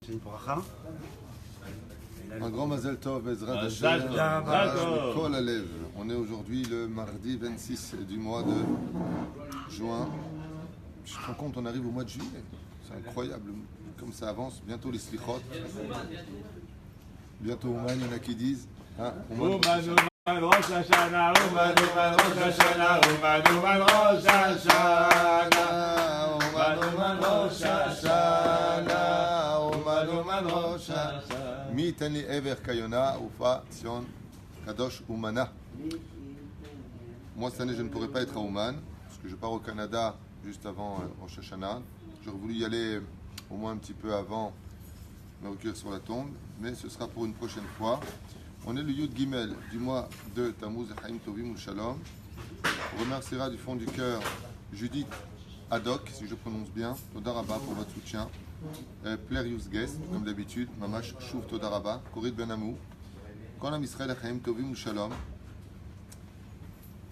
C'est une bracha. Un grand Mazel Tov, Bezrat Hashem, Kol Alev. On est aujourd'hui le mardi 26 du mois de juin. Je me rends compte, on arrive au mois de juillet. C'est incroyable, comme ça avance. Bientôt les slichot. Bientôt Ouman, il y en a qui disent. Ouman, Rosh Hashanah, Ouman, Rosh Hashanah, Ouman, Rosh Hashanah, Ouman, Rosh Hashanah, Ouman, Rosh Hashanah. Mi teni ever kayona ufa sion kadosh umana. Moi cette année je ne pourrai pas être à Ouman parce que je pars au Canada juste avant Rosh Hashanah. J'aurais voulu y aller au moins un petit peu avant, me recueillir sur la tombe, mais ce sera pour une prochaine fois. On est le Yud Gimel du mois de Tammuz Chaim Tovim ou Shalom. On remerciera du fond du cœur Judith Haddock, si je prononce bien. Toda Rabba pour votre soutien. Plaire Yus Guest, comme d'habitude. Mamash Shuv Toda Rabba. Korit Ben Amou. Qu'on a Israël Chaim Tovim ou Shalom.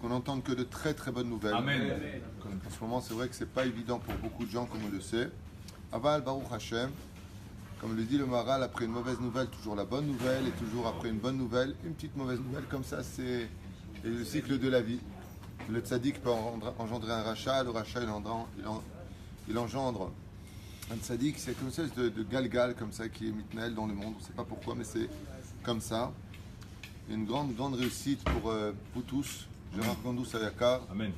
Qu'on n'entende que de très très bonnes nouvelles. Amen. En ce moment, c'est vrai que c'est pas évident pour beaucoup de gens, comme on le sait. Aval Baruch Hashem. Comme le dit le Maharal, après une mauvaise nouvelle, toujours la bonne nouvelle, et toujours après une bonne nouvelle, une petite mauvaise nouvelle, comme ça, c'est le cycle de la vie. Le tzaddik peut engendrer un rachat, le rachat, il engendre un tzaddik, c'est comme ça, de galgal, comme ça, qui est mitnel dans le monde, on ne sait pas pourquoi, mais c'est comme ça. Une grande réussite pour vous tous, Gérard Gondous Ayakar, Amen.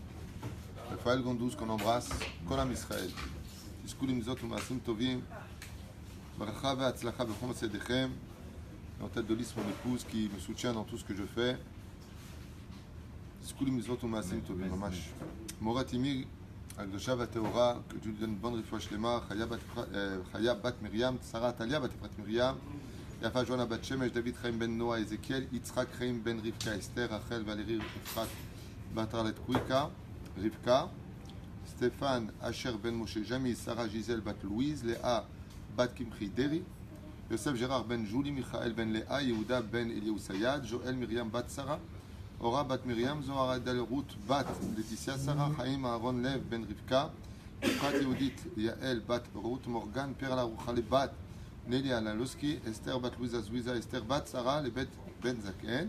Raphaël Gondous qu'on embrasse, Kolam Israël. Iskoulim Zot Umasim Tovim. Baracha ve'atzlacha b'chom tzedechem. En tête de liste, mon épouse qui me soutient dans tout ce que je fais. Zkulim mizvot u'maasim tovim mamash. Morat Imi, הקדושה והטהורה, que Dieu lui donne une bonne רפואה שלמה, חיה בת מרים, שרה עתליה בת אפרת מרים, יפה ז'ואנה בת שמש, דוד חיים בן נועה, אזקיאל, יצחק חיים בן רבקה, אסתר, רחל, ולרי, אפרת, בת ארלת קוויקה, רבקה, סטפן, אשר בן משה ג'מי, שרה ז'יזל בת לואיז, לאה בת קמחי דרי, יוסף ג'רר בן ג'ולי, מיכאל בן לאה, יהודה בן אליהו סייד, ז'ואל מרים בת שרה, אורה בת מרים, זוהר עדל רות בת לטיסיה שרה, חיים אהרון לב בן רבקה, יפחת יהודית יעל בת רות, מורגן פרלה רוחלי בת נליה ללוסקי, אסתר בת לואיזה זוויזה, אסתר בת שרה לבית בן זקן,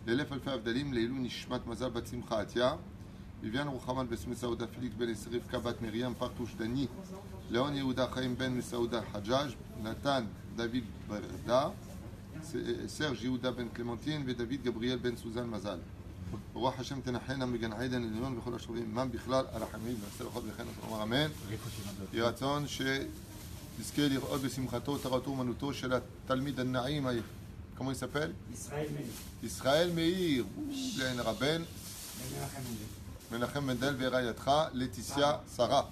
לאלף אלפי הבדלים, לעילוי נשמת מזל בת שמחה עטיה, ויביאן רוחמן בסמי סעודה פיליק בן רבקה בת מרים, פרטוש דני, לאון יהודה חיים בן מסעודה חג'אג', נתן דוד ברדה, סרג' יהודה בן קלמנטין ודוד גבריאל בן סוזן מזל. רוח השם תנחנה מגן עדן עליון וכל השלבים עמם בכלל על החמיד ונעשה לכל וכן אומר אמן. יהי רצון שנזכה לראות בשמחתו תורתו אומנותו של התלמיד הנעים, כמו יספל? ישראל מאיר, לעין רבן מנחם מנדל ורעייתך לטיסיה שרה.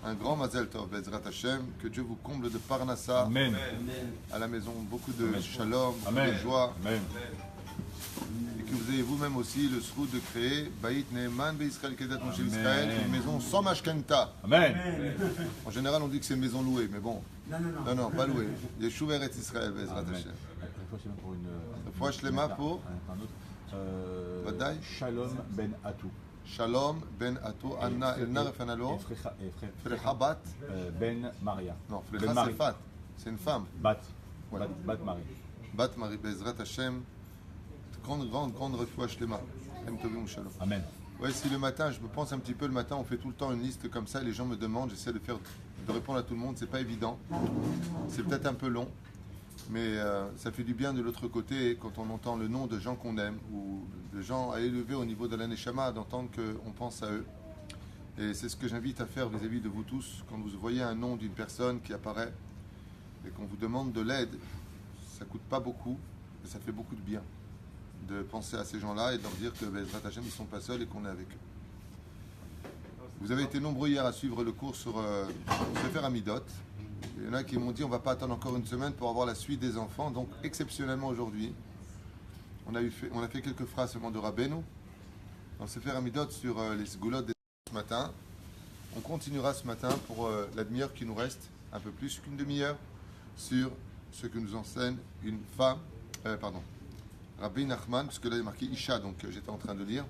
Un grand Mazel Tov, Bezrat Hashem, que Dieu vous comble de Parnassa. Amen. À la maison, beaucoup de shalom, beaucoup Amen. de joie. Amen. Et que vous ayez vous-même aussi le sroud de créer Baït Neeman Be'Israël Kedat Moshe Israël, une maison sans mashkenta. Amen. En général, on dit que c'est une maison louée, mais bon. Non, pas louée. Yeshuv Eretz Israël, Bezrat Hashem. Pour une. Fois Shlema pour Vadaï. Shalom ben Atou. Shalom ben Atou, Anna Elna Refanalo, Frecha Bat. Ben Maria. Non, Frecha c'est Fat, c'est une femme. Bat. Ouais. Bat Marie. Bat Marie Bezrat Hashem, grande refoua shlema. Amen. Ouais, si le matin, je me pense un petit peu le matin, on fait tout le temps une liste comme ça, les gens me demandent, j'essaie de répondre à tout le monde, c'est pas évident, c'est peut-être un peu long, mais ça fait du bien de l'autre côté quand on entend le nom de gens qu'on aime ou de gens à élever au niveau de la Neshama, d'entendre qu'on pense à eux. Et c'est ce que j'invite à faire vis-à-vis de vous tous, quand vous voyez un nom d'une personne qui apparaît et qu'on vous demande de l'aide, ça coûte pas beaucoup et ça fait beaucoup de bien de penser à ces gens-là et de leur dire que Bezrat Hashem, ils ne sont pas seuls et qu'on est avec eux. Vous avez été nombreux hier à suivre le cours sur Sefer Amidot. Il y en a qui m'ont dit on ne va pas attendre encore une semaine pour avoir la suite des enfants. Donc exceptionnellement aujourd'hui, on a fait quelques phrases seulement de Rabbeinu. Dans Sefer Amidot sur les Sgulot des ce matin. On continuera ce matin pour la demi-heure qui nous reste, un peu plus qu'une demi-heure, sur ce que nous enseigne une femme, Rabbi Nachman, puisque là il est marqué Isha, donc j'étais en train de lire,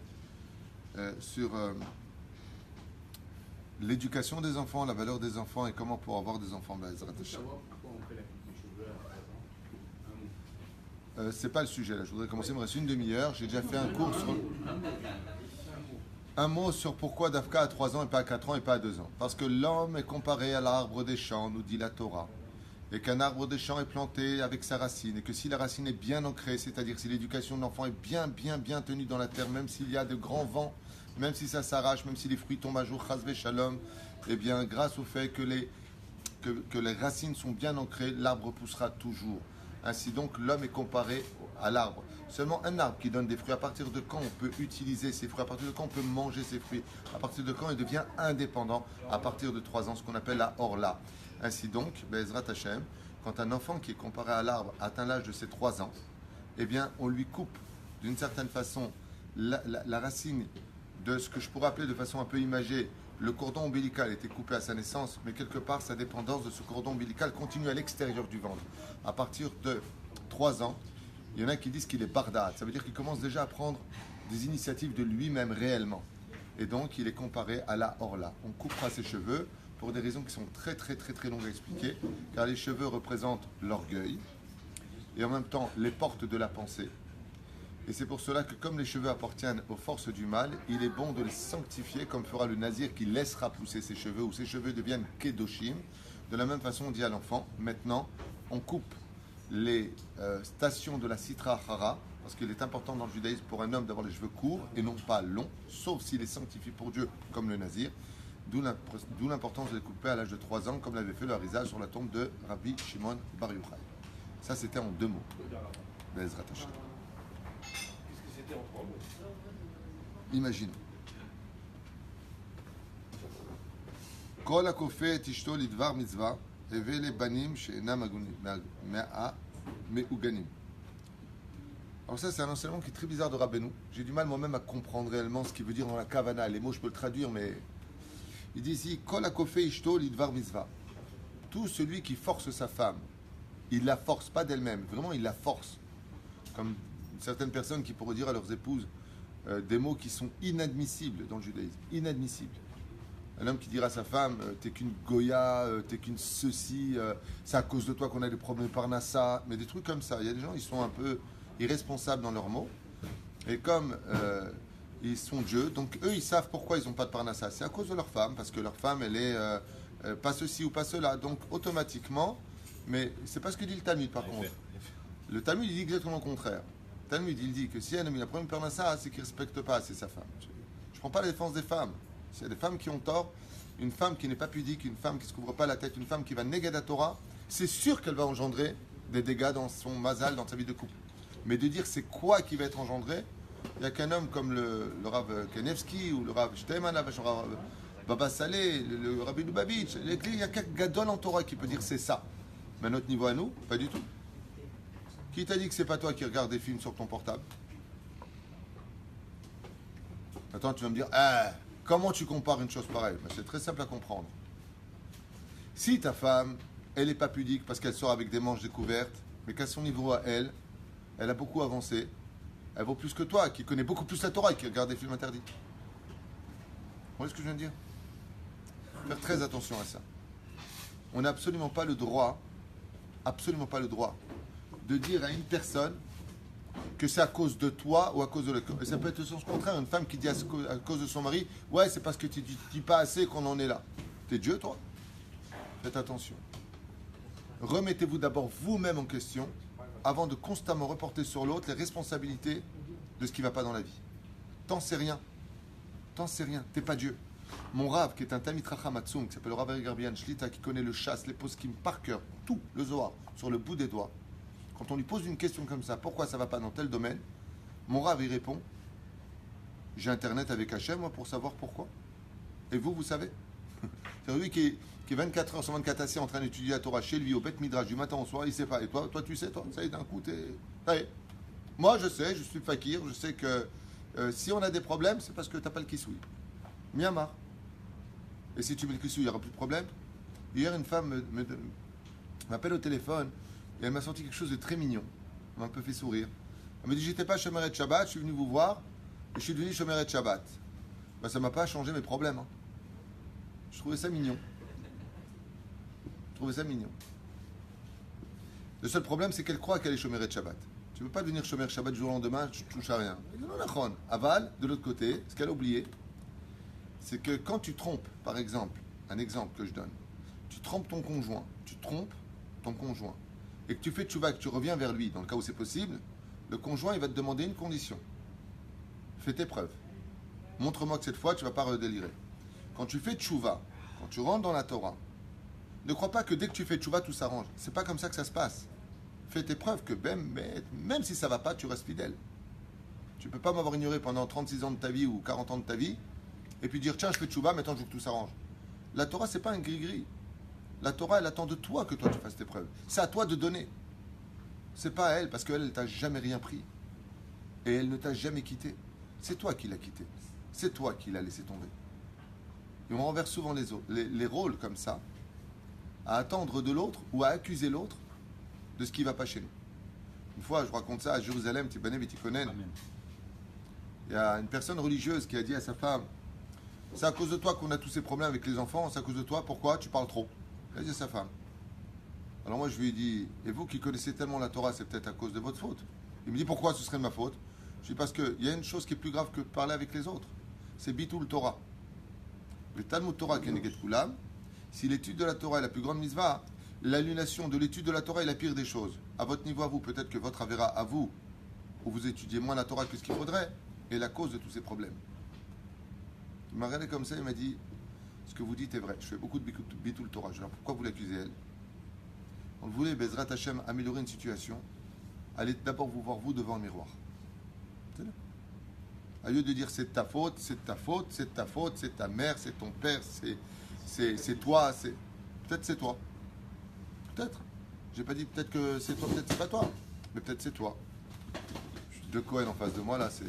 sur l'éducation des enfants, la valeur des enfants et comment pour avoir des enfants. C'est pas le sujet là. Je voudrais commencer, il me reste une demi-heure. J'ai déjà fait un cours sur. Un mot sur pourquoi Dafka à 3 ans et pas à 4 ans et pas à 2 ans. Parce que l'homme est comparé à l'arbre des champs, nous dit la Torah. Et qu'un arbre des champs est planté avec sa racine. Et que si la racine est bien ancrée, c'est-à-dire si l'éducation de l'enfant est bien tenue dans la terre, même s'il y a de grands vents, même si ça s'arrache, même si les fruits tombent un jour, chasvé shalom, eh bien, grâce au fait que les racines sont bien ancrées, l'arbre poussera toujours. Ainsi donc, l'homme est comparé à l'arbre. Seulement un arbre qui donne des fruits, à partir de quand on peut utiliser ces fruits, à partir de quand on peut manger ces fruits, à partir de quand il devient indépendant, à partir de 3 ans, ce qu'on appelle la orla. Ainsi donc, Be'ezrat Hashem, quand un enfant qui est comparé à l'arbre atteint l'âge de ses 3 ans, eh bien, on lui coupe d'une certaine façon la racine de ce que je pourrais appeler de façon un peu imagée, le cordon ombilical était coupé à sa naissance, mais quelque part sa dépendance de ce cordon ombilical continue à l'extérieur du ventre. À partir de 3 ans, il y en a qui disent qu'il est bardat. Ça veut dire qu'il commence déjà à prendre des initiatives de lui-même réellement. Et donc, il est comparé à la orla. On coupera ses cheveux pour des raisons qui sont très longues à expliquer, car les cheveux représentent l'orgueil et en même temps les portes de la pensée. Et c'est pour cela que comme les cheveux appartiennent aux forces du mal, il est bon de les sanctifier comme fera le nazir qui laissera pousser ses cheveux ou ses cheveux deviennent kedoshim. De la même façon, on dit à l'enfant, maintenant, on coupe les stations de la Sitra Hara, parce qu'il est important dans le judaïsme pour un homme d'avoir les cheveux courts et non pas longs, sauf s'il est sanctifié pour Dieu, comme le nazir. D'où l'importance de les couper à l'âge de 3 ans, comme l'avait fait le Harizal sur la tombe de Rabbi Shimon Bar Yochai. Ça, c'était en 2 mots. Be'ezrat Hashem. Imagine. Kol hakofeh et ishto lidvar mitzvah, heve le banim she'enam meuganim. Alors ça, c'est un enseignement qui est très bizarre de Rabbeinu. J'ai du mal moi-même à comprendre réellement ce qu'il veut dire dans la kavana. Les mots, je peux le traduire, mais il dit ici Kol hakofeh ishto lidvar mitzvah. Tout celui qui force sa femme, il la force pas d'elle-même. Vraiment, il la force. Comme certaines personnes qui pourraient dire à leurs épouses des mots qui sont inadmissibles dans le judaïsme. Inadmissibles. Un homme qui dira à sa femme t'es qu'une goya, t'es qu'une ceci, c'est à cause de toi qu'on a des problèmes par Nassa, mais des trucs comme ça. Il y a des gens, ils sont un peu irresponsables dans leurs mots. Et comme ils sont Dieu, donc eux, ils savent pourquoi ils n'ont pas de Parnassa. C'est à cause de leur femme, parce que leur femme, elle est pas ceci ou pas cela. Donc automatiquement, mais c'est pas ce que dit le Talmud par contre. Le Talmud, il dit exactement le contraire. Le Talmud, il dit que si un homme il a problème de Parnassa, c'est qu'il ne respecte pas assez sa femme. Je ne prends pas la défense des femmes. S'il y a des femmes qui ont tort, une femme qui n'est pas pudique, une femme qui ne se couvre pas la tête, une femme qui va négader la Torah, c'est sûr qu'elle va engendrer des dégâts dans son mazal, dans sa vie de couple. Mais de dire c'est quoi qui va être engendré, il n'y a qu'un homme comme le Rav Kanevski ou le Rav Shteyman, le Rav Baba Saleh, le Rabbi Lubavitch, il y a qu'un gadol en Torah qui peut dire c'est ça. Mais à notre niveau à nous, pas du tout. Qui t'a dit que c'est pas toi qui regardes des films sur ton portable? Attends, tu vas me dire, comment tu compares une chose pareille? Ben, c'est très simple à comprendre. Si ta femme, elle n'est pas pudique parce qu'elle sort avec des manches découvertes, mais qu'à son niveau à elle, elle a beaucoup avancé, elle vaut plus que toi, qui connaît beaucoup plus la Torah et qui regarde des films interdits. Vous voyez ce que je viens de dire? Faire très attention à ça. On n'a absolument pas le droit de dire à une personne que c'est à cause de toi ou à cause de le... Et ça peut être le sens contraire, une femme qui dit à cause de son mari, ouais, c'est parce que tu dis pas assez qu'on en est là. T'es Dieu, toi? Faites attention. Remettez-vous d'abord vous-même en question avant de constamment reporter sur l'autre les responsabilités de ce qui ne va pas dans la vie. T'en sais rien. T'es pas Dieu. Mon Rav, qui est un Talmid Chacham Atzum, qui s'appelle le Rav Ari Garbian Shlita, qui connaît le chasse, les poskim par cœur, tout, le Zohar, sur le bout des doigts. Quand on lui pose une question comme ça, pourquoi ça ne va pas dans tel domaine, mon Rav, il répond, j'ai Internet avec Hachem, moi, pour savoir pourquoi. Et vous savez. C'est lui qui est 24 heures sur 24 assis en train d'étudier la Torah chez lui, au Beth Midrash, du matin au soir, il ne sait pas. Et toi, tu sais, toi, ça y est, d'un coup, ça y est. Moi, je sais, je suis fakir, je sais que si on a des problèmes, c'est parce que tu n'as pas le kissoui. Myanmar. Et si tu mets le kissoui, il n'y aura plus de problème. Hier, une femme m'appelle au téléphone et elle m'a sorti quelque chose de très mignon. Elle m'a un peu fait sourire. Elle me dit, j'étais pas Shomeret Shabbat, je suis venu vous voir et je suis devenu Shomeret Shabbat. Ben, ça ne m'a pas changé mes problèmes. Hein. Je trouvais ça mignon. Le seul problème, c'est qu'elle croit qu'elle est chômeret Shabbat. Tu ne peux pas devenir chômeur Shabbat du jour au lendemain, tu ne touches à rien. Non, non, aval, de l'autre côté, ce qu'elle a oublié, c'est que quand tu trompes, par exemple, un exemple que je donne, tu trompes ton conjoint, et que tu fais tchouva, que tu reviens vers lui, dans le cas où c'est possible, le conjoint, il va te demander une condition. Fais tes preuves. Montre-moi que cette fois, tu ne vas pas redélirer. Quand tu fais tchouva, quand tu rentres dans la Torah, ne crois pas que dès que tu fais tchouva, tout s'arrange. C'est pas comme ça que ça se passe. Fais tes preuves que même si ça va pas, tu restes fidèle. Tu peux pas m'avoir ignoré pendant 36 ans de ta vie ou 40 ans de ta vie et puis dire tiens, je fais tchouva, maintenant je veux que tout s'arrange. La Torah, c'est pas un gris-gris. La Torah, elle attend de toi que toi tu fasses tes preuves. C'est à toi de donner. C'est pas à elle, parce qu'elle, elle t'a jamais rien pris. Et elle ne t'a jamais quitté. C'est toi qui l'as quitté. C'est toi qui l'as laissé tomber. Et on renverse souvent les rôles comme ça, à attendre de l'autre ou à accuser l'autre de ce qui ne va pas chez nous. Une fois, je raconte ça à Jérusalem, Tibané Betikonen. Il y a une personne religieuse qui a dit à sa femme, c'est à cause de toi qu'on a tous ces problèmes avec les enfants, c'est à cause de toi, pourquoi tu parles trop? Il a dit à sa femme. Alors moi je lui ai dit, et vous qui connaissez tellement la Torah, c'est peut-être à cause de votre faute. Il me dit, pourquoi ce serait de ma faute? Je dis, parce qu'il y a une chose qui est plus grave que de parler avec les autres. C'est Bitul Torah. Le Talmud Torah Keneget Kulam, si l'étude de la Torah est la plus grande mitzvah, l'annulation de l'étude de la Torah est la pire des choses. À votre niveau, à vous, peut-être que votre avéra à vous, où vous étudiez moins la Torah que ce qu'il faudrait, est la cause de tous ces problèmes. Il m'a regardé comme ça, il m'a dit, ce que vous dites est vrai. Je fais beaucoup de Bitul Torah. Je dis, alors pourquoi vous l'accusez elle? On voulait, Bezrat Hashem, améliorer une situation. Allez d'abord vous voir vous devant le miroir. C'est là. Au lieu de dire c'est ta faute, c'est ta faute, c'est ta faute, c'est ta mère, c'est ton père, c'est toi, peut-être c'est toi. Peut-être. J'ai pas dit peut-être que c'est toi, peut-être c'est pas toi. Mais peut-être c'est toi. De Cohen en face de moi là, c'est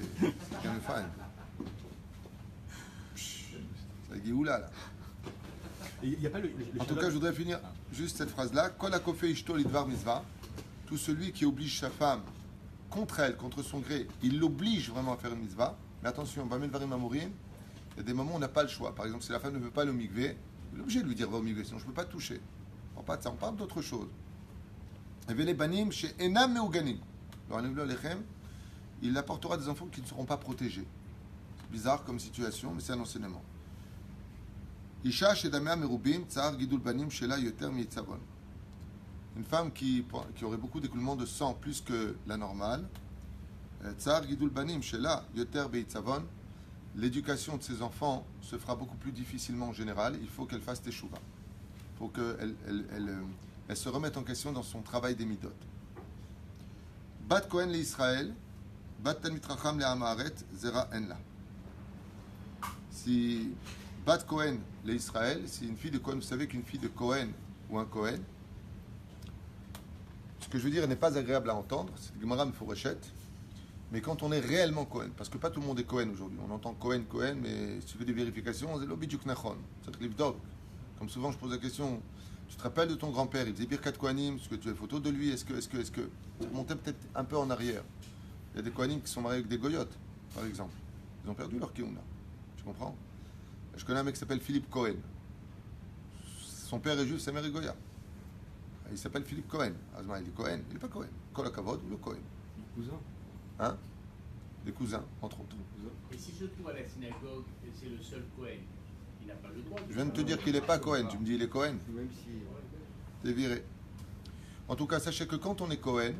bien fan. C'est Géoula là. Il y a pas En tout cas, je voudrais finir juste cette phrase-là. Kol hakofeh ishto lidvar mitzvah. Tout celui qui oblige sa femme contre elle, contre son gré, il l'oblige vraiment à faire une mitzvah. Mais attention, va mettre varim amourim. Il y a des moments où on n'a pas le choix. Par exemple, si la femme ne veut pas aller au mikvé, il est obligé de lui dire va au mikvé, sinon je ne peux pas te toucher. On parle pas de ça, on parle d'autre chose. Et banim chez enam meuganim. Il apportera des enfants qui ne seront pas protégés. C'est bizarre comme situation, mais c'est un enseignement. Isha shedamea merubim tsar gidul banim shela yoter mitzavon. Une femme qui aurait beaucoup d'écoulement de sang plus que la normale, tsar gidul banim shela yoter beitzavon, l'éducation de ses enfants se fera beaucoup plus difficilement en général. Il faut qu'elle fasse teshuva. Il faut qu'elle se remette en question dans son travail des midot. Bat Kohen le Israël, bat Talmid Chacham le Haaret, zera enla. Si Bat Kohen, les Israël, c'est une fille de Kohen. Vous savez qu'une fille de Kohen ou un Kohen, ce que je veux dire n'est pas agréable à entendre, c'est Gemara Meforeshet, mais quand on est réellement Kohen, parce que pas tout le monde est Kohen aujourd'hui, on entend Kohen, mais si tu fais des vérifications, c'est l'obidjuk nachon, c'est l'ibdok. Comme souvent je pose la question, tu te rappelles de ton grand-père, il faisait Birkat Kohanim, est-ce que tu as une photo de lui, est-ce que, remontez peut-être un peu en arrière. Il y a des Kohanim qui sont mariés avec des goyotes, par exemple. Ils ont perdu leur kiuna. Tu comprends? Je connais un mec qui s'appelle Philippe Cohen. Son père est juif, sa mère est goya. Il s'appelle Philippe Cohen. Azma, il est Cohen. Il n'est pas Cohen. Kol HaKavod ou le Cohen. Des cousins. Hein? Des cousins, entre autres. Et si je trouve à la synagogue et c'est le seul Cohen, il n'a pas le droit de... Je viens de te dire qu'il n'est pas Cohen. Tu me dis il est Cohen. Même si. T'es viré. En tout cas, sachez que quand on est Cohen,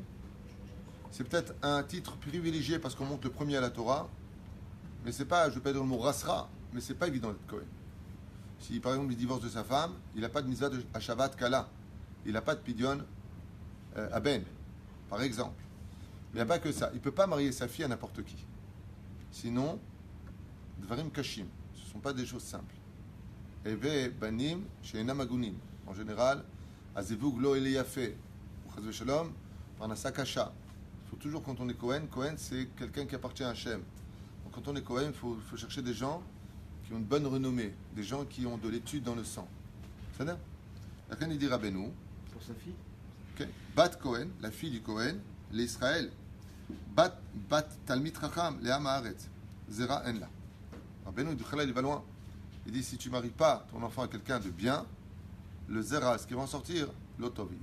c'est peut-être un titre privilégié parce qu'on monte le premier à la Torah. Mais c'est pas, je ne veux pas dire le mot rasra, mais c'est pas évident d'être Cohen. Si par exemple il divorce de sa femme, il n'a pas de mitzvah à Shabbat Kala, il n'a pas de pidyon à Ben, par exemple. Il n'y a pas que ça. Il ne peut pas marier sa fille à n'importe qui. Sinon, dvarim kashim, ce ne sont pas des choses simples. Eve banim chez namagunim. En général, azevug lo eliyafe, ou chazve shalom, parnasa kasha. Il faut toujours, quand on est Cohen, Cohen c'est quelqu'un qui appartient à Hachem. Quand on est Cohen, il faut chercher des gens qui ont une bonne renommée, des gens qui ont de l'étude dans le sang. C'est ça? La reine dit Rabbeinu. Pour sa fille. Okay. Bat Cohen, la fille du Cohen, l'Israël. Bat Talmid Chacham, le Haaret, zera enla. Rabbeinu, il va loin. Il dit si tu ne maries pas ton enfant à quelqu'un de bien, le zera, ce qui va en sortir, l'otovi.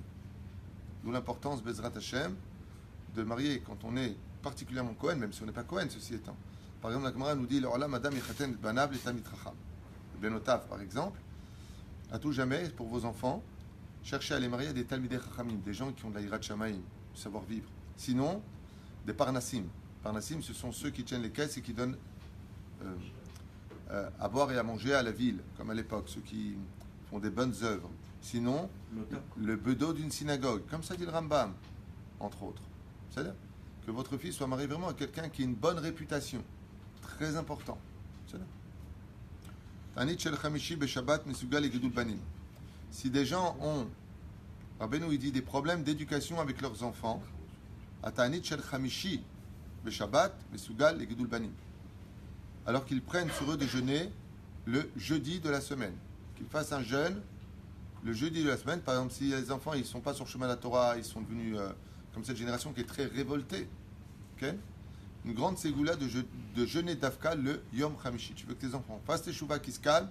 D'où l'importance, Bezrat Hashem, de marier quand on est particulièrement Kohen, même si on n'est pas Kohen, ceci étant. Par exemple, la Gemara nous dit, l'Olam Adam Yechaten Banav Tamid Chacham. Benotav, par exemple, à tout jamais, pour vos enfants, cherchez à les marier à des Talmidei Chachamim, des gens qui ont de la Yirat Shamayim, du savoir-vivre. Sinon, des Parnassim. Parnassim, ce sont ceux qui tiennent les caisses et qui donnent à boire et à manger à la ville, comme à l'époque, ceux qui font des bonnes œuvres. Sinon, le bedeau d'une synagogue, comme ça dit le Rambam, entre autres. C'est-à-dire que votre fils soit marié vraiment à quelqu'un qui a une bonne réputation. Très important. C'est-à-dire si des gens ont, Rabbeinu il dit, des problèmes d'éducation avec leurs enfants, alors qu'ils prennent sur eux de jeûner le jeudi de la semaine. Qu'ils fassent un jeûne le jeudi de la semaine. Par exemple, si les enfants ils ne sont pas sur le chemin de la Torah, ils sont devenus comme cette génération qui est très révoltée. Okay? Une grande ségoula de jeûner d'Afka le Yom Hamishi. Tu veux que tes enfants fassent tes chouvas qui se calment,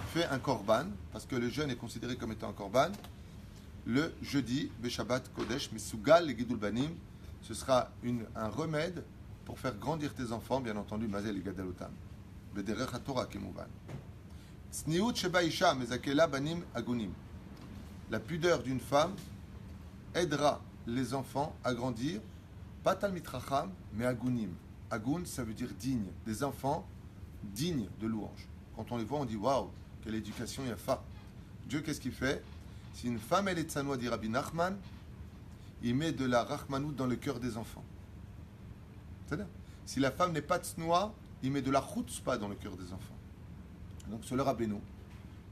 fais un korban, parce que le jeûne est considéré comme étant un korban, le jeudi, Beshabbat Kodesh, Mesugal et Gidul Banim, ce sera un remède pour faire grandir tes enfants, bien entendu, Mazel et Gadalotam. Bederech HaTorah, Kemuvan. Tzniut Sheba Isha, Mezakela Banim Agunim. La pudeur d'une femme aidera les enfants à grandir, pas Talmid Chacham, mais Agunim. Agun, ça veut dire digne. Des enfants dignes de louange. Quand on les voit, on dit waouh, quelle éducation yafa. Dieu, qu'est-ce qu'il fait? Si une femme, elle est tzanoua, dit Rabbi Nachman, il met de la rachmanout dans le cœur des enfants. C'est-à-dire, si la femme n'est pas tznoua, il met de la chutzpah dans le cœur des enfants. Donc, c'est le Rabbeinu.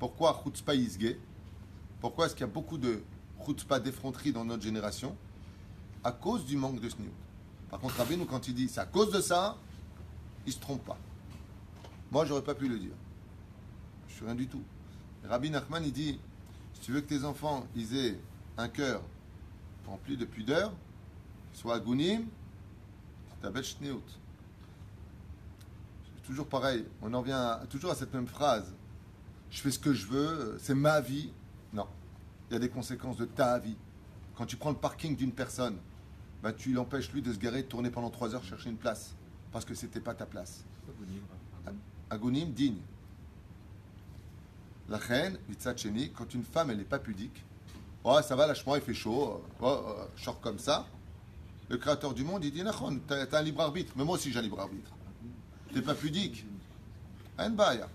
Pourquoi chutzpah isge? Pourquoi est-ce qu'il y a beaucoup de chutzpah d'effronterie dans notre génération? À cause du manque de sniout. Par contre, Rabbeinu, quand il dit c'est à cause de ça, il ne se trompe pas. Moi, j'aurais pas pu le dire. Je suis rien du tout. Rabbi Nachman, il dit, si tu veux que tes enfants ils aient un cœur rempli de pudeur, soit agunim, c'est ta bête shniout. C'est toujours pareil. On en vient toujours à cette même phrase. Je fais ce que je veux, c'est ma vie. Non. Il y a des conséquences de ta vie. Quand tu prends le parking d'une personne, ben, tu l'empêches lui de se garer, de tourner pendant 3 heures chercher une place. Parce que c'était pas ta place. Agunim, digne. La reine, Vitzacheni, quand une femme elle n'est pas pudique, oh ça va, lâche-moi, il fait chaud, je sors comme ça. Le créateur du monde, il dit, Nachon, t'as un libre arbitre, mais moi aussi j'ai un libre arbitre. T'es pas pudique. Ein baya.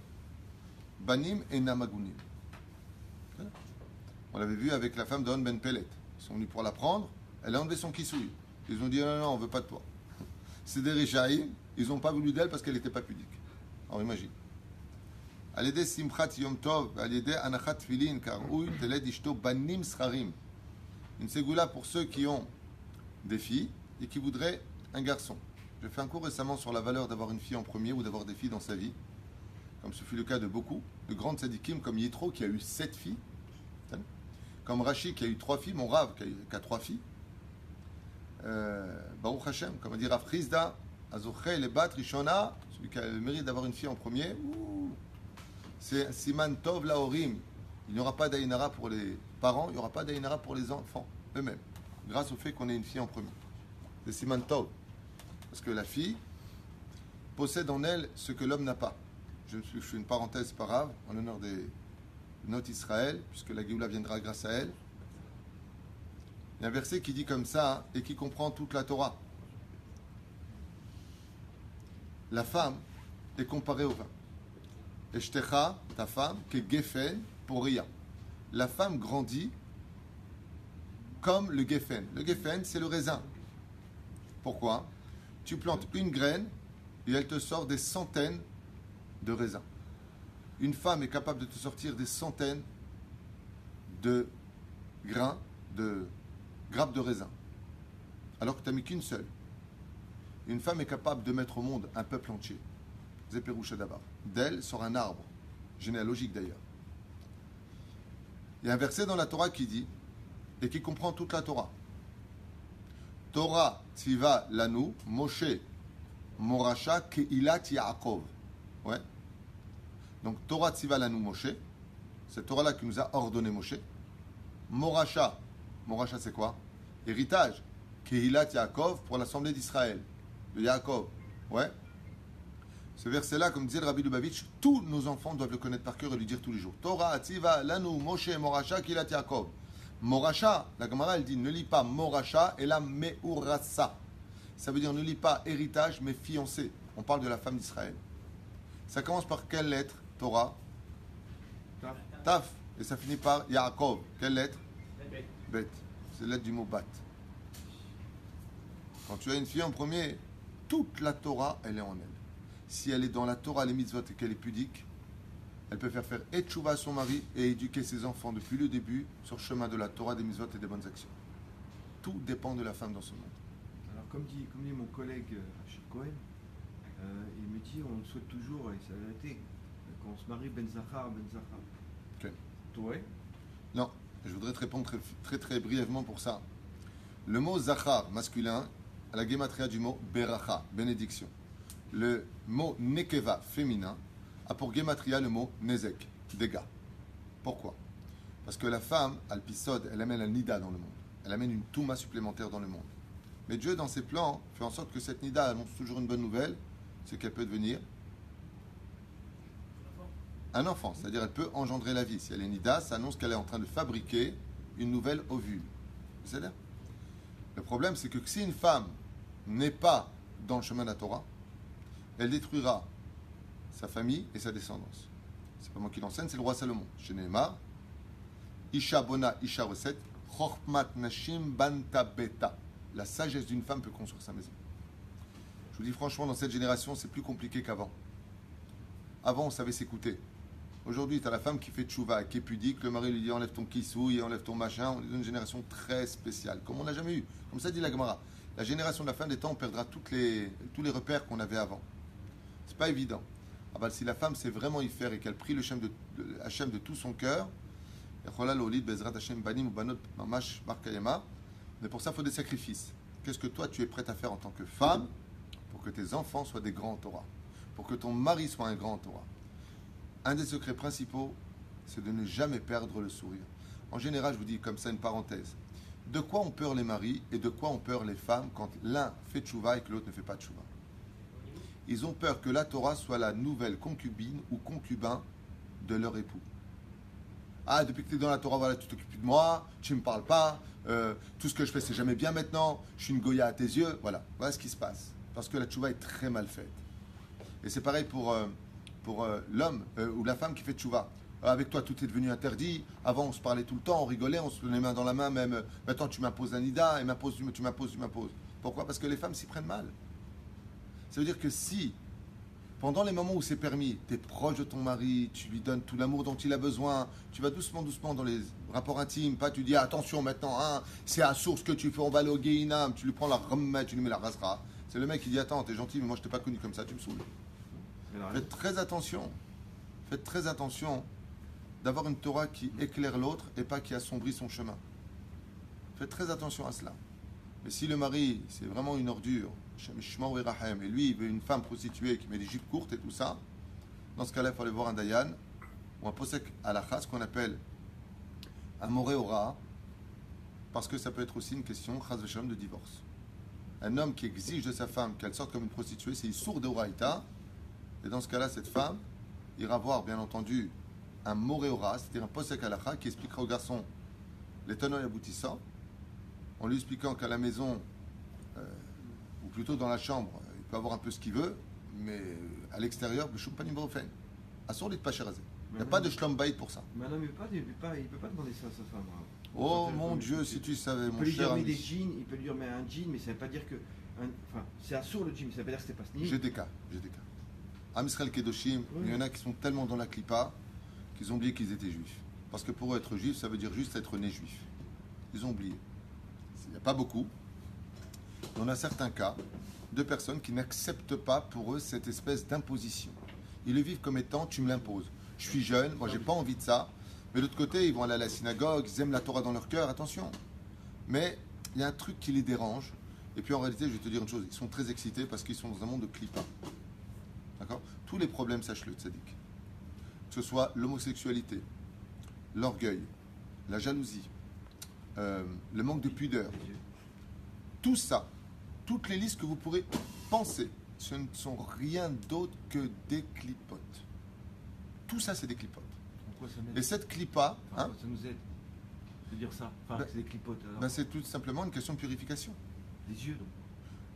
Banim et namagunim. On l'avait vu avec la femme d'On Ben Pellet. Ils sont venus pour la prendre, elle a enlevé son kissouille. Ils ont dit, non, non, on veut pas de toi. C'est des Rishaïm, ils n'ont pas voulu d'elle parce qu'elle n'était pas pudique. Alors imagine. Al-Yedeh Simchat Yom Tov, Al-Yedeh Anachat Tfilin, car Ouy Teled Ishto Banim Srarim. Une ségoula pour ceux qui ont des filles et qui voudraient un garçon. J'ai fait un cours récemment sur la valeur d'avoir une fille en premier ou d'avoir des filles dans sa vie, comme ce fut le cas de beaucoup, de grandes sadikim comme Yitro qui a eu 7 filles, comme Rashi qui a eu 3 filles, mon Rav qui a 3 filles, Baruch Hashem, comme a dit Rav Chizda, Azochei Lebat Rishona, celui qui a le mérite d'avoir une fille en premier, c'est Siman Tov Laorim. Il n'y aura pas d'Aïnara pour les parents, il n'y aura pas d'Aïnara pour les enfants eux-mêmes, grâce au fait qu'on ait une fille en premier. C'est Siman Tov. Parce que la fille possède en elle ce que l'homme n'a pas. Je fais une parenthèse pas grave, en l'honneur des notes Israël, puisque la Géoula viendra grâce à elle. Il y a un verset qui dit comme ça, et qui comprend toute la Torah. La femme est comparée au vin. Eshtecha, ta femme, que Geffen pour Ria. La femme grandit comme le Geffen. Le Geffen, c'est le raisin. Pourquoi? Tu plantes une graine et elle te sort des centaines de raisins. Une femme est capable de te sortir des centaines de grains, de grappes de raisin, alors que tu n'as mis qu'une seule. Une femme est capable de mettre au monde un peuple entier. Zéperoucha d'abord. D'elle sort un arbre, généalogique d'ailleurs. Il y a un verset dans la Torah qui dit, et qui comprend toute la Torah. Torah tziva lanu, Moshe, Morasha, Keilat Yaakov. Ouais. Donc Torah tziva lanu Moshe, cette Torah-là qui nous a ordonné Moshe. Morasha, Morasha c'est quoi? héritage. Kehilat Yaakov pour l'assemblée d'Israël. De Yaakov. Ouais. Ce verset-là, comme disait le Rabbi Lubavitch, tous nos enfants doivent le connaître par cœur et lui dire tous les jours. Torah, Atziva, Lanu, Moshe, Morasha, Kehilat Yaakov. Morasha, la Gemara, elle dit, ne lis pas Morasha et la Meurasa. Ça veut dire ne lis pas héritage, mais fiancé. On parle de la femme d'Israël. Ça commence par quelle lettre, Torah? Taf. Et ça finit par Yaakov. Quelle lettre? Bet. C'est la lettre du mot bat. Quand tu as une fille en premier, toute la Torah, elle est en elle. Si elle est dans la Torah, les mitzvot, et qu'elle est pudique, elle peut faire etchouva à son mari et éduquer ses enfants depuis le début sur le chemin de la Torah, des mitzvot et des bonnes actions. Tout dépend de la femme dans ce monde. Alors, comme dit mon collègue Rachid Cohen, il me dit on souhaite toujours, et c'est la vérité, quand on se marie Ben Zachar. Ok. Toi? Non, je voudrais te répondre très brièvement pour ça. Le mot Zachar, masculin, à la guématria du mot Beracha, bénédiction. Le mot Nekeva, féminin, a pour guématria le mot Nezek, dégâts. Pourquoi? Parce que la femme, Alpisod, elle amène un Nida dans le monde. Elle amène une Touma supplémentaire dans le monde. Mais Dieu, dans ses plans, fait en sorte que cette Nida annonce toujours une bonne nouvelle, c'est qu'elle peut devenir un enfant. C'est-à-dire elle peut engendrer la vie. Si elle est Nida, ça annonce qu'elle est en train de fabriquer une nouvelle ovule. C'est-à-dire, le problème, c'est que si une femme n'est pas dans le chemin de la Torah, elle détruira sa famille et sa descendance. C'est pas moi qui l'enseigne, c'est le roi Salomon. Chez Nehemar, Isha bona, Isha recette, Chormat nashim banta beta. La sagesse d'une femme peut construire sa maison. Je vous dis franchement, dans cette génération, c'est plus compliqué qu'avant. Avant, on savait s'écouter. Aujourd'hui, tu as la femme qui fait tchouva, qui est pudique, le mari lui dit enlève ton kissouille, enlève ton machin. On est dans une génération très spéciale, comme on n'a jamais eu. Comme ça dit la Gemara. La génération de la fin des temps, on perdra tous les repères qu'on avait avant. C'est pas évident. Ah bah, si la femme sait vraiment y faire et qu'elle prie le Hachem de tout son cœur, mais pour ça, il faut des sacrifices. Qu'est-ce que toi, tu es prête à faire en tant que femme pour que tes enfants soient des grands Torah, pour que ton mari soit un grand Torah? Un des secrets principaux, c'est de ne jamais perdre le sourire. En général, je vous dis comme ça une parenthèse. De quoi ont peur les maris et de quoi ont peur les femmes quand l'un fait tchouva et que l'autre ne fait pas tchouva? Ils ont peur que la Torah soit la nouvelle concubine ou concubin de leur époux. Ah, depuis que tu es dans la Torah, voilà, tu t'occupes plus de moi, tu ne me parles pas, tout ce que je fais, c'est jamais bien maintenant, je suis une Goya à tes yeux. Voilà ce qui se passe. Parce que la tchouva est très mal faite. Et c'est pareil pour l'homme ou la femme qui fait tchouva. Avec toi, tout est devenu interdit. Avant, on se parlait tout le temps, on rigolait, on se tenait les mains dans la main, même. Maintenant, tu m'imposes un nida, et tu m'imposes. Pourquoi? Parce que les femmes s'y prennent mal. Ça veut dire que si, pendant les moments où c'est permis, tu es proche de ton mari, tu lui donnes tout l'amour dont il a besoin, tu vas doucement dans les rapports intimes, pas tu dis attention maintenant, hein, c'est à source que tu fais, on va aller au Guéinam, tu lui prends la remet, tu lui mets la rasera. C'est le mec qui dit attends, t'es gentil, mais moi je t'ai pas connu comme ça, tu me saoules. Faites très attention d'avoir une Torah qui éclaire l'autre et pas qui assombrit son chemin. Faites très attention à cela. Mais si le mari, c'est vraiment une ordure, et lui, il veut une femme prostituée qui met des jupes courtes et tout ça, dans ce cas-là, il faut aller voir un dayan ou un posek halakha, ce qu'on appelle un moré ora, parce que ça peut être aussi une question, chas v'shalom, de divorce. Un homme qui exige de sa femme qu'elle sorte comme une prostituée, c'est sourd de oraïta. Et dans ce cas-là, cette femme ira voir, bien entendu, un moréora, c'est-à-dire un posek halakha, qui expliquera au garçon les tenants et aboutissants, en lui expliquant qu'à la maison, ou plutôt dans la chambre, il peut avoir un peu ce qu'il veut, mais à l'extérieur, le choum panim brofen. Assur lit pas cherazé. Il n'y a pas de shlom bayit pour ça. Mais non, mais il peut pas demander ça à sa femme. Oh mon Dieu, si tu savais, mon cher ami. Il peut lui dire mets des jeans, il peut lui dire mets un jean, mais ça ne veut pas dire que. Enfin, c'est assur le jean, ça veut pas dire que c'est pas sneak. J'ai des cas. Am Israël Kedoshim, il y en a qui sont tellement dans la clipa qu'ils ont oublié qu'ils étaient juifs. Parce que pour eux, être juif, ça veut dire juste être né juif. Ils ont oublié. Il n'y a pas beaucoup. Mais on a certains cas de personnes qui n'acceptent pas pour eux cette espèce d'imposition. Ils le vivent comme étant tu me l'imposes. Je suis jeune, moi j'ai pas envie de ça. Mais de l'autre côté, ils vont aller à la synagogue, ils aiment la Torah dans leur cœur, attention. Mais il y a un truc qui les dérange. Et puis en réalité, je vais te dire une chose, ils sont très excités parce qu'ils sont dans un monde de clipa. D'accord? Tous les problèmes, sache-le, tzaddik. Que ce soit l'homosexualité, l'orgueil, la jalousie, le manque de pudeur, Tout ça, toutes les listes que vous pourrez penser, ce ne sont rien d'autre que des clipotes. Tout ça, c'est des clipotes. Pourquoi ça m'aide? Et cette clipa, Enfin, ça nous aide de dire ça. Enfin, Ben- c'est des clipotes. Alors. ben, c'est tout simplement une question de purification. Les yeux, donc.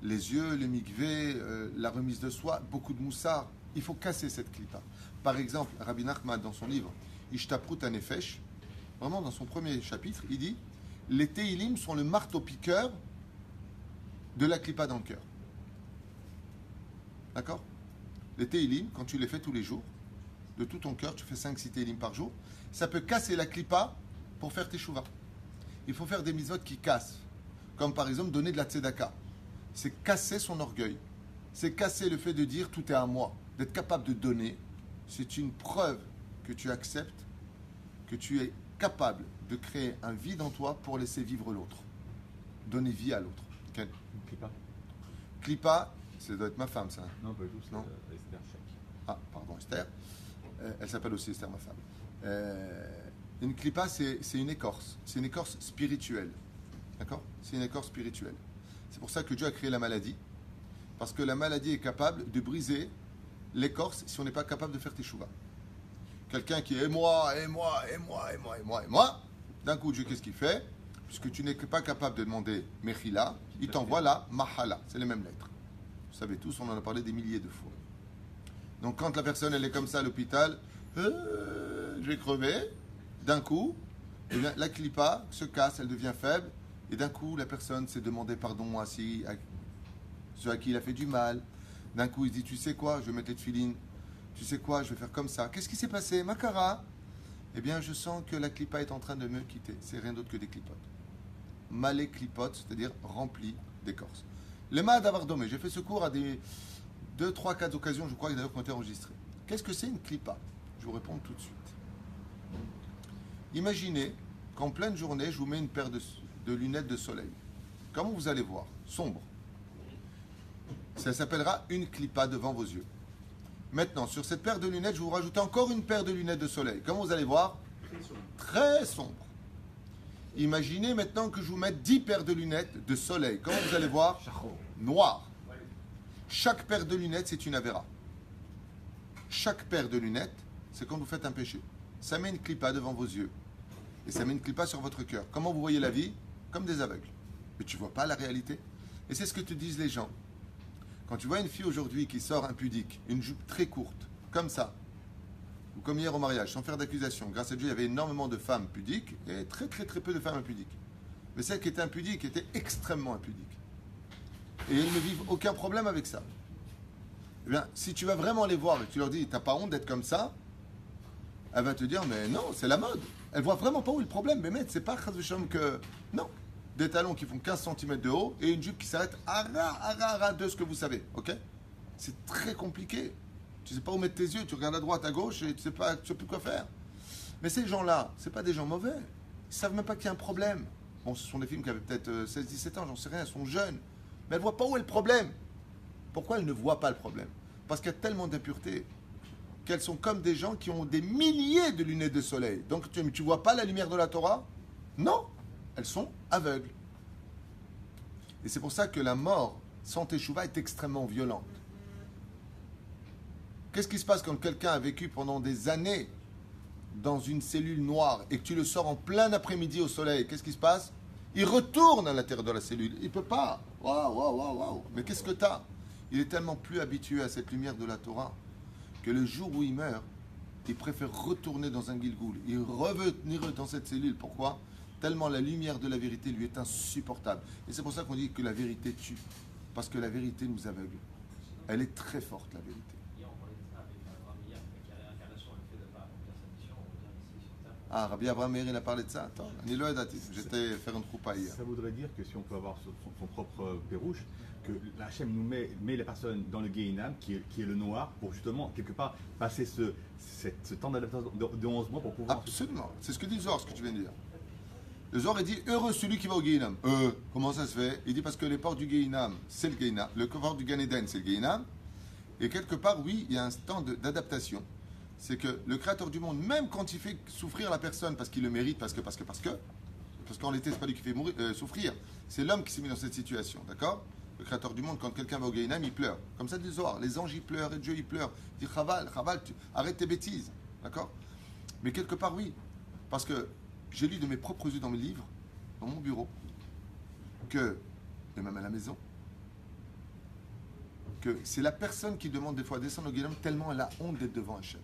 Les yeux, les mikvés, la remise de soi, beaucoup de moussard. Il faut casser cette clipa. Par exemple, Rabbi Nachman, dans son livre Ishtaprut Hanefesh, vraiment dans son premier chapitre, il dit les Teilim sont le marteau-piqueur de la clipa dans le cœur. D'accord? Les Teilim, quand tu les fais tous les jours, de tout ton cœur, tu fais 5-6 Teilim par jour, ça peut casser la clipa pour faire tes chouvas. Il faut faire des mitzvot qui cassent, comme par exemple donner de la tzedaka. C'est casser son orgueil. C'est casser le fait de dire tout est à moi. D'être capable de donner, c'est une preuve que tu acceptes, que tu es capable de créer un vide en toi pour laisser vivre l'autre. Donner vie à l'autre. Ken? Une clipa. Clipa, ça doit être ma femme, ça. Non, pas du tout, c'est Non. Esther Chèque. Ah, pardon, Esther. Elle s'appelle aussi Esther, ma femme. Une clipa, c'est une écorce. C'est une écorce spirituelle. D'accord? C'est une écorce spirituelle. C'est pour ça que Dieu a créé la maladie. Parce que la maladie est capable de briser l'écorce si on n'est pas capable de faire teshuva. Quelqu'un qui est moi, d'un coup Dieu qu'est-ce qu'il fait? Puisque tu n'es pas capable de demander Mechila, il t'envoie la Mahala. C'est les mêmes lettres. Vous savez tous, on en a parlé des milliers de fois. Donc quand la personne elle est comme ça à l'hôpital, je vais crever, d'un coup, eh bien, la clipa se casse, elle devient faible, et d'un coup la personne s'est demandé pardon à ceux à qui il a fait du mal. D'un coup il se dit tu sais quoi, je vais mettre les tefilines, tu sais quoi, je vais faire comme ça. Qu'est-ce qui s'est passé, Makara? Eh bien je sens que la clipa est en train de me quitter. C'est rien d'autre que des clipotes. Malé clipote, c'est-à-dire rempli d'écorce. Les mains d'Avardomé, j'ai fait ce cours à des 2, 3, 4 occasions, je crois, d'ailleurs, qui ont été enregistrées. Qu'est-ce que c'est une clipa? Je vous réponds tout de suite. Imaginez qu'en pleine journée, je vous mets une paire de lunettes de soleil. Comment vous allez voir? Sombre. Ça s'appellera une clipa devant vos yeux. Maintenant, sur cette paire de lunettes, je vais vous rajouter encore une paire de lunettes de soleil. Comment vous allez voir? Très sombre. Imaginez maintenant que je vous mette 10 paires de lunettes de soleil. Comment vous allez voir? Noir. Chaque paire de lunettes, c'est une avéra. Chaque paire de lunettes, c'est quand vous faites un péché. Ça met une clipa devant vos yeux. Et ça met une clipa sur votre cœur. Comment vous voyez la vie? Comme des aveugles. Mais tu ne vois pas la réalité. Et c'est ce que te disent les gens. Quand tu vois une fille aujourd'hui qui sort impudique, une jupe très courte, comme ça, ou comme hier au mariage, sans faire d'accusation, grâce à Dieu, il y avait énormément de femmes pudiques et très très très peu de femmes impudiques. Mais celles qui étaient impudiques étaient extrêmement impudiques. Et elles ne vivent aucun problème avec ça. Eh bien, si tu vas vraiment les voir et que tu leur dis, t'as pas honte d'être comme ça, elle va te dire, mais non, c'est la mode. Elle voit vraiment pas où est le problème. Mais c'est pas que... Non. Des talons qui font 15 cm de haut et une jupe qui s'arrête à de ce que vous savez. Ok? C'est très compliqué. Tu sais pas où mettre tes yeux, tu regardes à droite, à gauche et tu sais plus quoi faire. Mais ces gens-là, c'est pas des gens mauvais. Ils savent même pas qu'il y a un problème. Bon, ce sont des filles qui avaient peut-être 16-17 ans, j'en sais rien, elles sont jeunes. Mais elles voient pas où est le problème. Pourquoi elles ne voient pas le problème? Parce qu'il y a tellement d'impuretés qu'elles sont comme des gens qui ont des milliers de lunettes de soleil. Donc tu vois pas la lumière de la Torah? Non, elles sont aveugles. Et c'est pour ça que la mort sans teshuva est extrêmement violente. Qu'est-ce qui se passe quand quelqu'un a vécu pendant des années dans une cellule noire et que tu le sors en plein après-midi au soleil? Qu'est-ce qui se passe? Il retourne à l'intérieur de la cellule. Il ne peut pas. Waouh. Mais qu'est-ce que tu as? Il est tellement plus habitué à cette lumière de la Torah que le jour où il meurt, il préfère retourner dans un Gilgoul. Il revenir dans cette cellule. Pourquoi? Tellement la lumière de la vérité lui est insupportable. Et c'est pour ça qu'on dit que la vérité tue. Parce que la vérité nous aveugle. Elle est très forte, la vérité. Ah, Rabbi Abraham Meir, il a parlé de ça. Attends, Nilo Edati. J'étais faire une troupa hier. Ça voudrait dire que si on peut avoir son propre pérouche, que la Hachem nous met la personne dans le Gehinam, qui est le noir, pour justement, quelque part, passer ce temps d'adaptation de 11 mois pour pouvoir... Absolument. C'est ce que dit le Zohar, ce que tu viens de dire. Le Zohar, il dit, heureux celui qui va au Gehinam. Comment ça se fait? Il dit, parce que les portes du Gehinam, c'est le Gehinam. Le port du Gan Eden, c'est le Gehinam. Et quelque part, oui, il y a un temps d'adaptation. C'est que le Créateur du monde, même quand il fait souffrir la personne parce qu'il le mérite, parce que, parce qu'en réalité, c'est pas lui qui fait souffrir, c'est l'homme qui s'est mis dans cette situation, d'accord? Le créateur du monde, quand quelqu'un va au Gehinam, il pleure. Comme ça, dit Zohar, les anges, ils pleurent, et Dieu, il pleure. Il dit, Chaval, arrête tes bêtises, d'accord? Mais quelque part, oui, parce que j'ai lu de mes propres yeux dans mes livres, dans mon bureau, et même à la maison, que c'est la personne qui demande des fois à descendre au Gehinam tellement elle a honte d'être devant Hachem.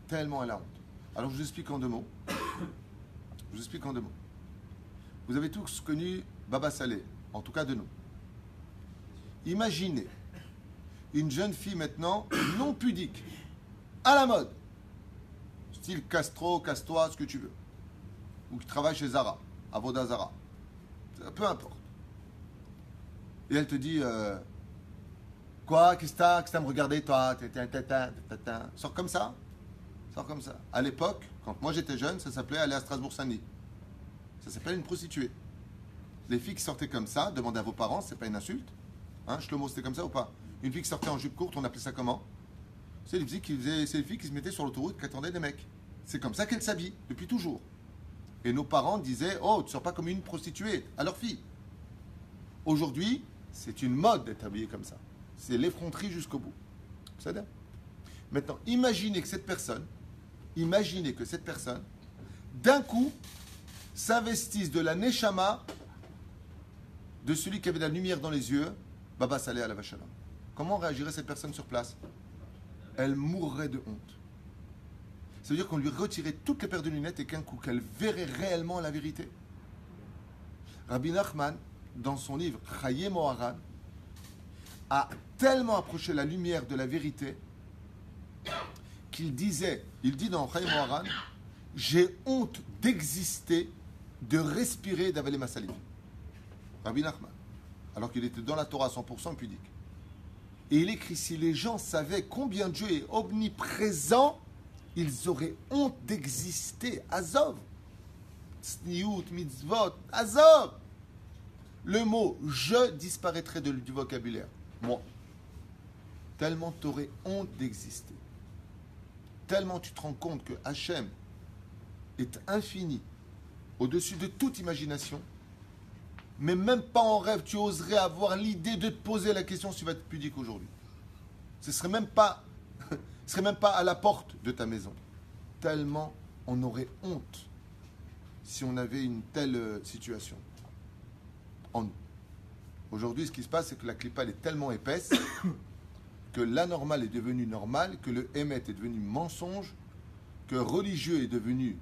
Tellement elle a honte. Alors je vous explique en deux mots. Vous avez tous connu Baba Saleh, en tout cas de nous. Imaginez une jeune fille maintenant non pudique, à la mode, style Castro, Castois, ce que tu veux, ou qui travaille chez Zara, Avoda Zara, peu importe. Et elle te dit quoi, qu'est-ce que t'as à me regarder toi, sors comme ça. À l'époque, quand moi j'étais jeune, ça s'appelait aller à Strasbourg-Saint-Denis. Ça s'appelait une prostituée. Les filles qui sortaient comme ça, demandez à vos parents, c'est pas une insulte. Hein, Shlomo, c'était comme ça ou pas? Une fille qui sortait en jupe courte, on appelait ça comment? C'est les filles qui se mettaient sur l'autoroute, qui attendaient des mecs. C'est comme ça qu'elles s'habillent, depuis toujours. Et nos parents disaient, oh, tu sors pas comme une prostituée, à leur fille. Aujourd'hui, c'est une mode d'être habillé comme ça. C'est l'effronterie jusqu'au bout. Vous savez? Maintenant, imaginez que cette personne, d'un coup, s'investisse de la neshama de celui qui avait la lumière dans les yeux, Baba Saleh alav shalom. Comment réagirait cette personne sur place? Elle mourrait de honte. Ça veut dire qu'on lui retirait toutes les paires de lunettes et qu'un coup, qu'elle verrait réellement la vérité. Rabbi Nachman, dans son livre Chayei Moharan, a tellement approché la lumière de la vérité qu'il dit dans Chayei Moharan, j'ai honte d'exister, de respirer, d'avaler ma salive. Rabbi Nachman, alors qu'il était dans la Torah 100% pudique. Et il écrit, si les gens savaient combien Dieu est omniprésent, ils auraient honte d'exister. Azov. Tzniut, mitzvot, Azov. Le mot « je » disparaîtrait du vocabulaire. Moi. Tellement tu aurais honte d'exister. Tellement tu te rends compte que Hachem est infini, au-dessus de toute imagination, mais même pas en rêve, tu oserais avoir l'idée de te poser la question si tu vas être pudique aujourd'hui. Ce serait même pas à la porte de ta maison. Tellement on aurait honte si on avait une telle situation en nous. Aujourd'hui, ce qui se passe, c'est que la clipa elle est tellement épaisse que l'anormal est devenu normal, que le émet est devenu mensonge, que religieux est devenu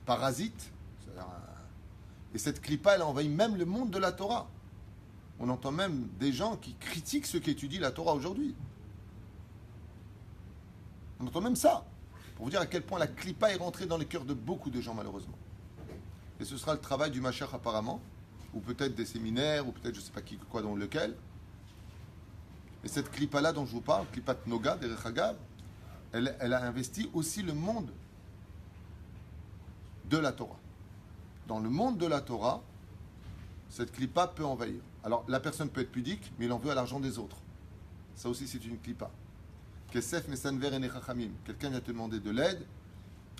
parasite. Et cette clipa, elle envahit même le monde de la Torah. On entend même des gens qui critiquent ceux qui étudient la Torah aujourd'hui. On entend même ça. Pour vous dire à quel point la clipa est rentrée dans les cœurs de beaucoup de gens, malheureusement. Et ce sera le travail du Mashiach apparemment, ou peut-être des séminaires, ou peut-être je ne sais pas qui, quoi, dans lequel. Et cette clipa-là dont je vous parle, clipa Noga, Derech Hagav, elle a investi aussi le monde de la Torah. Dans le monde de la Torah, cette clipa peut envahir. Alors, la personne peut être pudique, mais il en veut à l'argent des autres. Ça aussi, c'est une clipa. Kesef mesanver ene chachamim. Quelqu'un vient te demander de l'aide,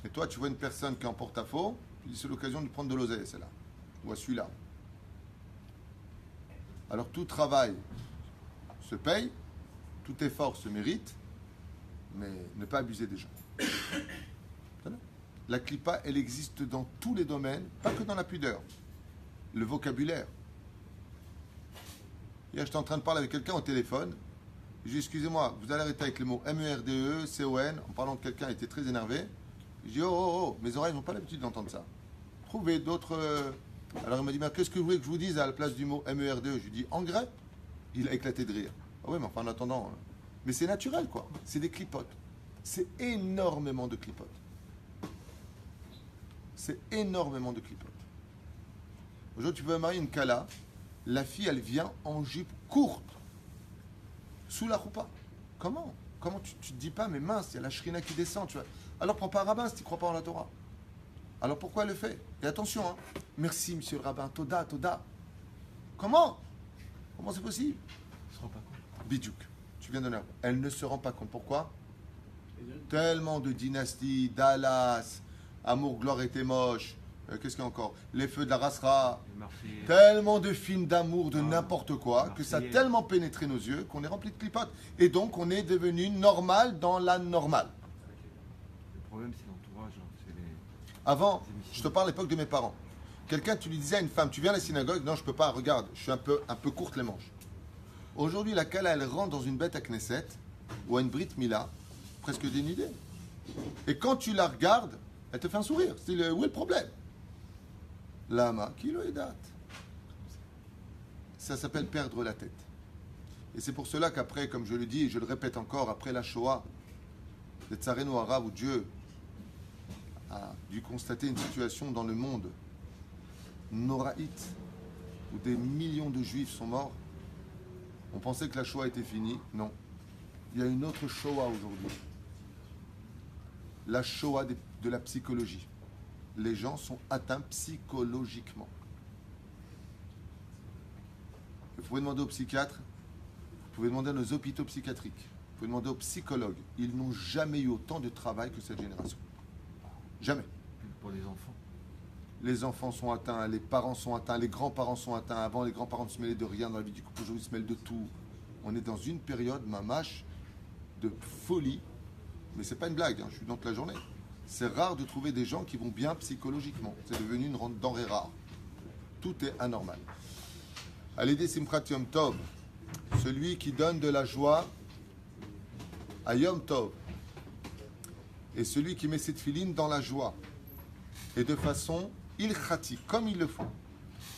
et toi, tu vois une personne qui est en porte-à-faux, tu dis c'est l'occasion de prendre de l'oseille, celle-là, ou à celui-là. Alors, tout travail se paye, tout effort se mérite, mais ne pas abuser des gens. La clipa, elle existe dans tous les domaines, pas que dans la pudeur. Le vocabulaire. Hier, j'étais en train de parler avec quelqu'un au téléphone. Je dis, excusez-moi, vous allez arrêter avec les mots MERDE, CON, en parlant de quelqu'un qui était très énervé. Je dis, oh, mes oreilles n'ont pas l'habitude d'entendre ça. Trouvez d'autres... Alors il m'a dit, mais qu'est-ce que vous voulez que je vous dise à la place du mot MERDE? Je lui dis, engrais. Il a éclaté de rire. Ah oui, mais enfin, en attendant... Mais c'est naturel, quoi. C'est des clipotes. C'est énormément de clipotes. C'est énormément de clipotes. Aujourd'hui, tu peux marier une kala. La fille, elle vient en jupe courte. Sous la roupa. Comment tu te dis pas, mais mince, il y a la shrina qui descend. Tu vois. Alors prends pas un rabbin si tu ne crois pas en la Torah. Alors pourquoi elle le fait? Et attention, hein. Merci, monsieur le rabbin. Toda. Comment c'est possible? Elle ne se rend pas compte. Bidjouk. Tu viens de donner. Elle ne se rend pas compte. Pourquoi? Tellement de dynasties, Dallas, Amour, gloire et moche, Qu'est-ce qu'il y a encore? Les feux de la Rasra. Les Marseillais. Tellement de films d'amour, de Ah, n'importe quoi, que ça a Marseillais. tellement pénétré nos yeux qu'on est rempli de clipotes. Et donc, on est devenu normal dans la normale. Le problème, c'est l'entourage. Hein. C'est les... Avant, je te parle à l'époque de mes parents. Quelqu'un, tu lui disais à une femme, tu viens à la synagogue? Non, je peux pas, regarde, je suis un peu courte les manches. Aujourd'hui, la Kala, elle rentre dans une bête à Knesset ou à une Brit Mila, presque dénudée. Et quand tu la regardes, elle te fait un sourire. C'est où est le problème? Lama, kilo et date. Ça s'appelle perdre la tête. Et c'est pour cela qu'après, comme je le dis et je le répète encore, après la Shoah, les Tsareno arabes où Dieu a dû constater une situation dans le monde noraïte, où des millions de juifs sont morts, on pensait que la Shoah était finie. Non. Il y a une autre Shoah aujourd'hui. La Shoah de la psychologie. Les gens sont atteints psychologiquement. Vous pouvez demander aux psychiatres, vous pouvez demander à nos hôpitaux psychiatriques, vous pouvez demander aux psychologues. Ils n'ont jamais eu autant de travail que cette génération. Jamais. Pour les enfants. Les enfants sont atteints, les parents sont atteints, les grands-parents sont atteints. Avant, les grands-parents ne se mêlaient de rien dans la vie du couple. Aujourd'hui, ils se mêlent de tout. On est dans une période, mamache, de folie. Mais c'est pas une blague, hein, je suis dans toute la journée. C'est rare de trouver des gens qui vont bien psychologiquement. C'est devenu une denrée rare. Tout est anormal. Allez, Simchat Yom Tov, celui qui donne de la joie à Yom Tov, et celui qui met cette filine dans la joie, et de façon ilchati, comme il le faut,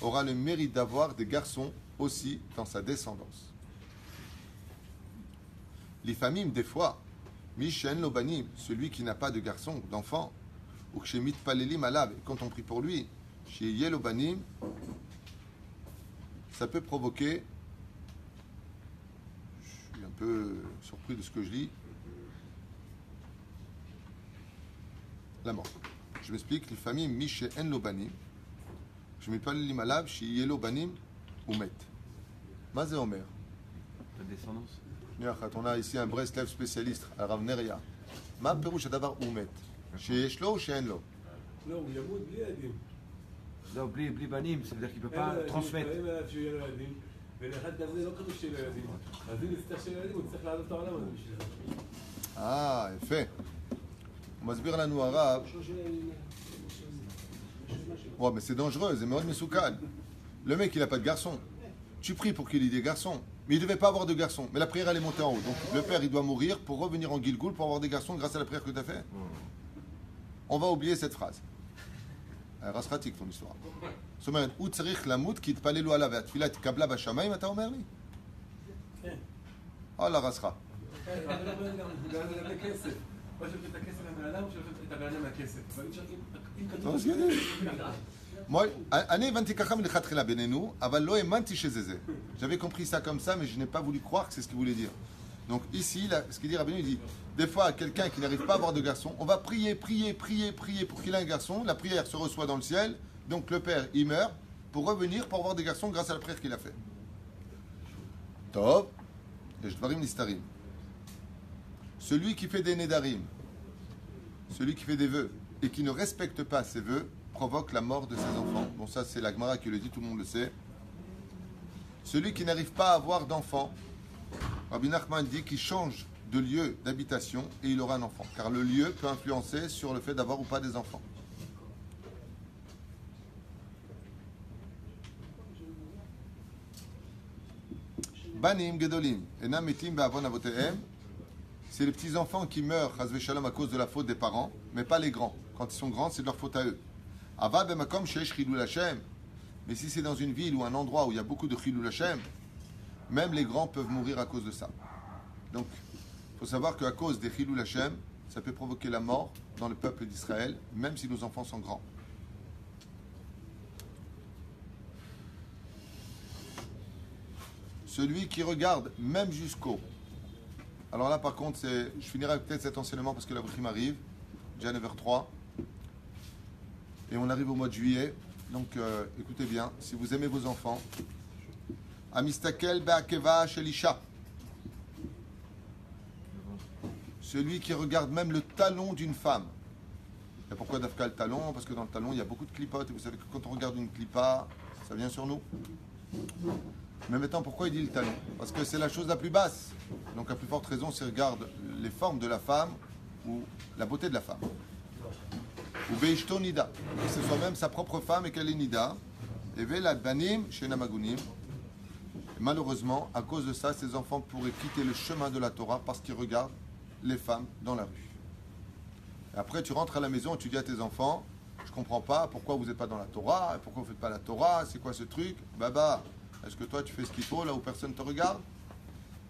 aura le mérite d'avoir des garçons aussi dans sa descendance. Les familles, des fois, Mishen Lobanim, celui qui n'a pas de garçon, d'enfant, ou que chez Mitpalelim Alab, quand on prie pour lui, chez Yelobanim, ça peut provoquer, je suis un peu surpris de ce que je lis, la mort. Je m'explique, les familles Mishen Lobanim, je Mitpalelim Alab, chez Yelobanim, Oumet. Mazé Omer. Ta descendance. On a ici un Breslev spécialiste, Rav Neria. Ma perouche d'abord oumet. Chez Eshlo ou chez Enlo? לא, הוא ימות בלי ילדים. Non, bli banim, ça veut dire qu'il ne peut pas transmettre. אין עליו שיהיה לו ילדים, ולאחד כזה לא כתוב שיהיה לו ילדים. אז אם נצטרך שיהיה לו ילדים, הוא צריך לעלות את העולם הזה בשביל זה. יפה. הוא מסביר לנו הרב. Ouais, mais c'est dangereux, c'est מאוד מסוכן. Le mec, il n'a pas de garçon. Tu pries pour qu'il ait des garçons. Mais il ne devait pas avoir de garçons. Mais la prière, elle est montée en haut. Donc le père, il doit mourir pour revenir en Gilgoul pour avoir des garçons grâce à la prière que tu as fait. On va oublier cette phrase. Rasratik, ton histoire. זאת אומרת, הוא צריך למות כי התפללו עליו והתפילה התקבלה בשמיים, אתה אומר לי? כן. אללה רסך. כן, אבל גם לגבי כסף. או שלוקחים את הכסף מהבן אדם או שלוקחים את הבן אדם מהכסף. אבל אם כתוב... אני הבנתי ככה מלכתחילה בינינו, אבל לא האמנתי שזה זה. J'avais compris ça comme ça, mais je n'ai pas voulu croire que c'est ce qu'il voulait dire. Donc ici, là, ce qu'il dit Rabbeinu, il dit, des fois, quelqu'un qui n'arrive pas à avoir de garçon, on va prier pour qu'il ait un garçon, la prière se reçoit dans le ciel, donc le père, il meurt, pour revenir, pour avoir des garçons grâce à la prière qu'il a fait. Tov, et Dvarim Nistarim. Celui qui fait des Nedarim, celui qui fait des vœux, et qui ne respecte pas ses vœux, provoque la mort de ses enfants. Bon, ça, c'est la Gemara qui le dit, tout le monde le sait. Celui qui n'arrive pas à avoir d'enfant, Rabbi Nachman dit qu'il change de lieu d'habitation et il aura un enfant. Car le lieu peut influencer sur le fait d'avoir ou pas des enfants. Banim Gedolim, Enam Metim Be'avon Avotehem, c'est les petits-enfants qui meurent, Chas v'Shalom, à cause de la faute des parents, mais pas les grands. Quand ils sont grands, c'est de leur faute à eux. Ava Bemakom Sheesh Chilul Hashem. Mais si c'est dans une ville ou un endroit où il y a beaucoup de Chilul Hashem, même les grands peuvent mourir à cause de ça. Donc, il faut savoir qu'à cause des Chilul Hashem, ça peut provoquer la mort dans le peuple d'Israël, même si nos enfants sont grands. Celui qui regarde même jusqu'au... Alors là, par contre, je finirai peut-être cet enseignement parce que la brime arrive, déjà à 9h03. Et on arrive au mois de juillet. Donc, écoutez bien, si vous aimez vos enfants, Amistakel Be'akeva Shelisha. Celui qui regarde même le talon d'une femme. Et pourquoi Dafka le talon? Parce que dans le talon, il y a beaucoup de clipotes. Et vous savez que quand on regarde une clipa, ça vient sur nous. Mais maintenant, pourquoi il dit le talon? Parce que c'est la chose la plus basse. Donc, à plus forte raison, s'il regarde les formes de la femme ou la beauté de la femme. Ou Beishto Nida. Que ce soit même sa propre femme et qu'elle est Nida. Et Vela Banim chez Namagunim. Malheureusement, à cause de ça, ces enfants pourraient quitter le chemin de la Torah parce qu'ils regardent les femmes dans la rue. Et après, tu rentres à la maison et tu dis à tes enfants, je comprends pas, pourquoi vous n'êtes pas dans la Torah, pourquoi vous ne faites pas la Torah, c'est quoi ce truc? Baba, est-ce que toi tu fais ce qu'il faut là où personne ne te regarde?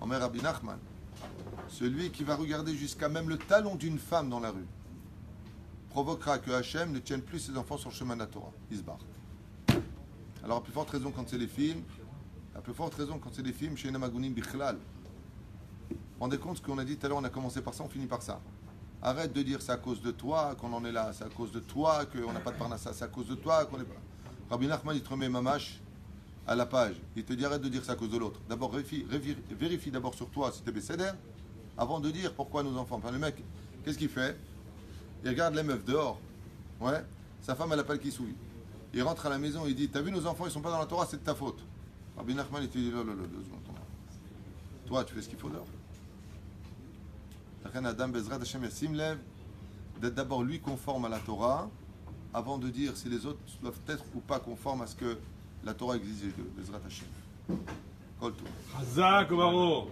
Omer Rabbi Nachman, celui qui va regarder jusqu'à même le talon d'une femme dans la rue, provoquera que Hachem ne tienne plus ses enfants sur le chemin de la Torah. Ils se barrent. Alors, à plus forte raison quand c'est les films, chez Namagunim Bichlal. Rendez compte ce qu'on a dit tout à l'heure, on a commencé par ça, on finit par ça. Arrête de dire c'est à cause de toi qu'on en est là, c'est à cause de toi qu'on n'a pas de parnassa, c'est à cause de toi qu'on est pas. Rabbi Nachman, il te remet mamash à la page. Il te dit arrête de dire c'est à cause de l'autre. D'abord, vérifie d'abord sur toi si tu es bécédère, avant de dire pourquoi nos enfants. Enfin, le mec, qu'est-ce qu'il fait? Il regarde les meufs dehors. Ouais, sa femme, elle appelle qui souille. Il rentre à la maison, il dit t'as vu nos enfants, ils sont pas dans la Torah, c'est de ta faute. Rabbi Nachman, il te dit toi, tu fais ce qu'il faut dehors. Adam Bezrat Hashem Yassim Lev, d'être d'abord lui conforme à la Torah, avant de dire si les autres doivent être ou pas conformes à ce que la Torah exige d'eux. Bezrat Hashem. Kol Tov. Chazak, Omaro.